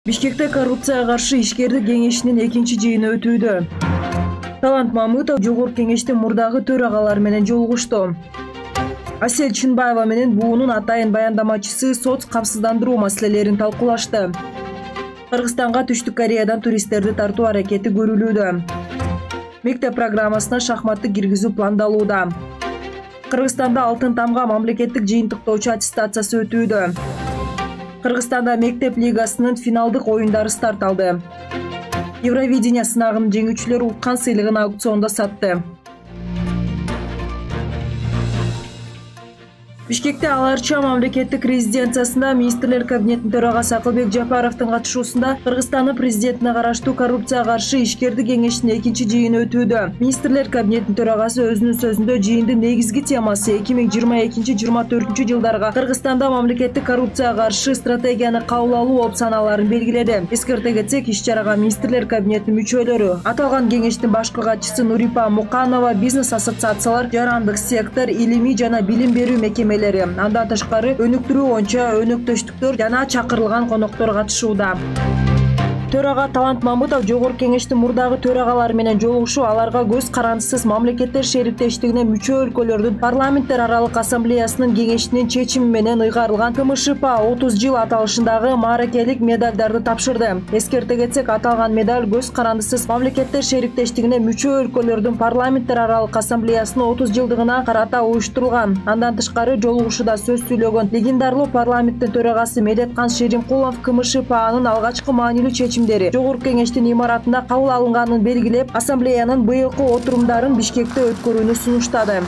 Бишкекте коррупцияга каршы ишкердик кеңешинин экинчи жыйыны өтүүдө. Талант Мамытов Жогорку кеңештин мурдагы төрагалары менен жолугушту. Асель Чынбаева менен буунун атайын баяндамачысы соц камсыздандыруу маселелерин талкуулашты. Кыргызстанга Түштүк Кореядан туристтерди тартуу аракети көрүлүүдө. Мектеп программасына шахматты киргизүү пландалууда. Кыргызстанда Алтын тамга мамлекеттик жыйынтыктоочу аттестациясы өтүүдө. Кыргызстанда мектеп лигасынын финалдык оюндары старт алды. Евровидение сынагынын жеңүүчүлөрү уткан сыйлыгын аукциондо сатты. Бишкекте Аларча мамлекеттик резиденциясында министрлер кабинетинин төрагасы Акылбек Жапаровдун катышуусунда Кыргызстандын президентине караштуу коррупцияга каршы ишкердик кеңешинин экинчи жыйыны өтүүдө. Министрлер кабинетинин төрагасы өзүнүн сөзүндө жыйындын негизги темасы 2022-2024 жылдарга Кыргызстанда мамлекеттик коррупцияга каршы стратегияны кабыл алуу опсаналарын белгиледи. Эскерте кетсек, иш-чарага министрлер кабинетинин мүчөлөрү, аталган кеңештин башкы катчысы Нурипа Муканова, бизнес ассоциациялар, жарандык сектор, илимий жана билим берүү мекемелери, андан тышкары өнүктүрүү боюнча өнөктөштүктөр жана чакырылган коноктор катышууда. Төрага Талант Мамытов Жогорку кеңештин мурдагы төрагалары менен жолугушуу, аларга көз карандысыз мамлекеттер шериктештигине мүчө өлкөлөрдүн парламенттер аралык ассамблеясынын кеңешинин чечими менен ыйгарылган КМШП 30 жыл аталышындагы мааракелик медалдарды тапшырды. Эскерте кетсек, аталган медаль көз карандысыз мамлекеттер шериктештигине мүчө өлкөлөрдүн парламенттер аралык ассамблеясынын 30 жылдыгына карата уюштурулган. Андан тышкары жолугушууда сөз сүйлөгөн легендарлуу парламенттин төрагасы Медеткан Шеримкулов КМШПнын алгачкы маанилүү чечимдери Жогорку кеңештин имаратында кабыл алынганын белгилеп, ассамблеянын быйылкы отурумдарын Бишкекте өткөрүүнү сунуштады.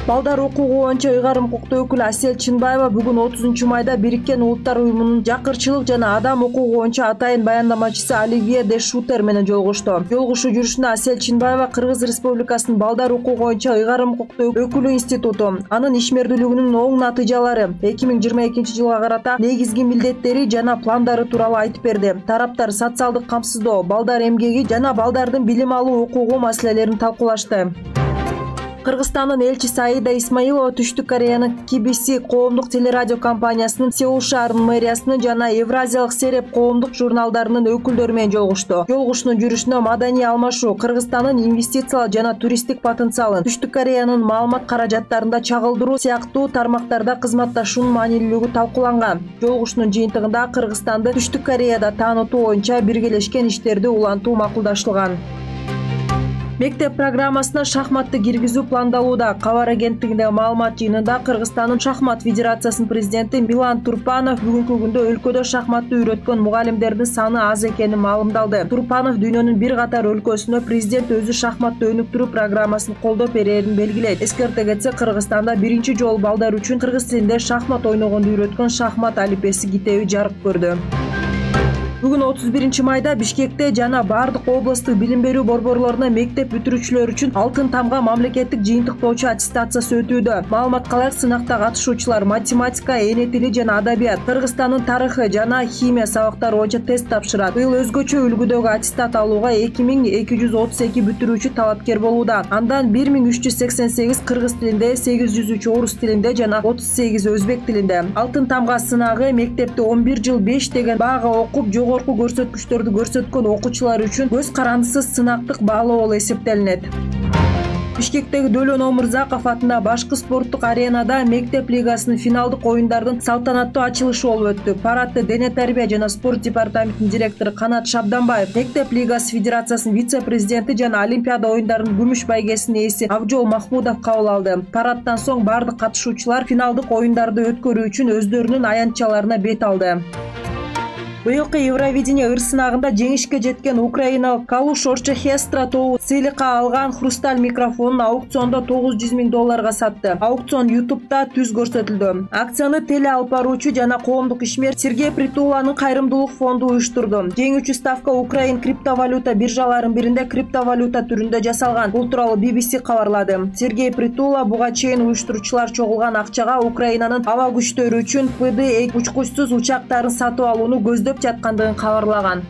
Балдар укугу боюнча ыйгарым укуктуу өкүлү Асель Чынбаева бүгүн 30 майда Бириккен Улуттар уюмунун жакырчылык жана адам укугу боюнча атайын баяндамачысы Оливье де Шутер менен жолугушту. Жолугушуу жүрүшүндө Асель Чынбаева Кыргыз Республикасынын балдар укугу боюнча ыйгарым укуктуу өкүлү институту, анын ишмердүүлүгүнүн оң натыйжалары, 2022 жылга карата негизги милдеттери жана пландары тууралуу айтып берди. Тараптар социалдык камсыздоо, балдар эмгеги жана балдардын билим алуу укугу маселелерин талкуулашты. Кыргызстандын элчиси Аида Исмаилова Түштүк Кореянын KBC коомдук телерадио компаниясынын Сеул шаарынын мэриясынын жана Евразиялык Сереп коомдук журналдарынын өкүлдөрү менен жолугушту. Жолугушуунун жүрүшүнө маданий алмашуу, Кыргызстандын инвестициялык жана туристтик потенциалын, Түштүк Кореянын маалымат каражаттарында чагылдыруу сыяктуу тармактарда кызматташуунун маанилүүлүгү талкууланган. Жолугушуунун жыйынтыгында Кыргызстанды Түштүк Кореяда таанытуу боюнча биргелешкен иштерди улантуу макулдашылган. Мектеп программасына шахматты киргизүү пландалууда. Кабар агенттигиндеги маалымат жыйынында Кыргызстандын шахмат федерациясынын президенти Милан Турпанов бүгүнкү күндө өлкөдө шахматты үйрөткөн мугалимдердин саны аз экенин маалымдалды. Турпанов дүйнөнүн бир катар өлкөсүнө президент өзү шахматты өнүктүрүү программасын колдоп берерин белгилейт. Эскерте кетсек, Кыргызстанда биринчи жолу балдар үчүн кыргыз тилинде шахмат ойногонду үйрөткөн шахмат алипеси китеби жарык көрдү. Бүгүн 31 майда Бишкекте жана бардык областтык билим берүү борборлоруна мектеп бүтүрүүчүлөр үчүн Алтын тамга мамлекеттик жыйынтыктоочу аттестациясы өтүүдө. Маалыматка ылайык, сынакта катышуучулар математика, эне тили жана адабият, Кыргызстандын тарыхы жана химия сабактары боюнча тест тапшырат. Быйыл өзгөчө үлгүдөгү аттестат алууга 2232 бүтүрүүчү талапкер болууда. Андан 1388 кыргыз тилинде, 803 орус тилинде жана 38 өзбек тилинде. Алтын тамга сынагы мектепте 11 жыл 5 деген баага окуп жогорку көрсөткүчтөрдү көрсөткөн окуучулар үчүн көз карандысыз сынактык баалоо болуп эсептелинет. Бишкектеги Дөлөн Омурзаков атындагы башкы спорттук аренада мектеп лигасынын финалдык оюндардын салтанаттуу ачылышы болуп өттү. Парадты Дене тарбия жана спорт департаментинин директору Канат Шабданбаев, мектеп лигасы федерациясынын вице-президенти жана Олимпиада оюндарынын күмүш байгесинин ээси Авжол Махмудов кабыл алды. Парадтан соң бардык катышуучулар финалдык оюндарды өткөрүү үчүн өздөрүнүн аянтчаларына бет алды. Быйылкы Евровидение ыр сынагында жеңишке жеткен украиналык Калуш Орчехестра тобу сыйлыкка алган хрусталь микрофонун аукциондо $900 000 сатты. Аукцион YouTube'да түз көрсөтүлдү. Акцияны теле алып баруучу жана коомдук ишмер Сергей Притуланын кайрымдуулук фонду уюштурду. Жеңүүчү ставка Украин криптовалюта биржаларынын биринде криптовалюта түрүндө жасалган. Бул тууралуу BBC кабарлады. Сергей Притула буга чейин уюштуруучулар чогулган акчага Украинанын аба күчтөрү үчүн ПД учкучсуз учактарын сатып алууну көздөп жаткандыгын кабарлаган.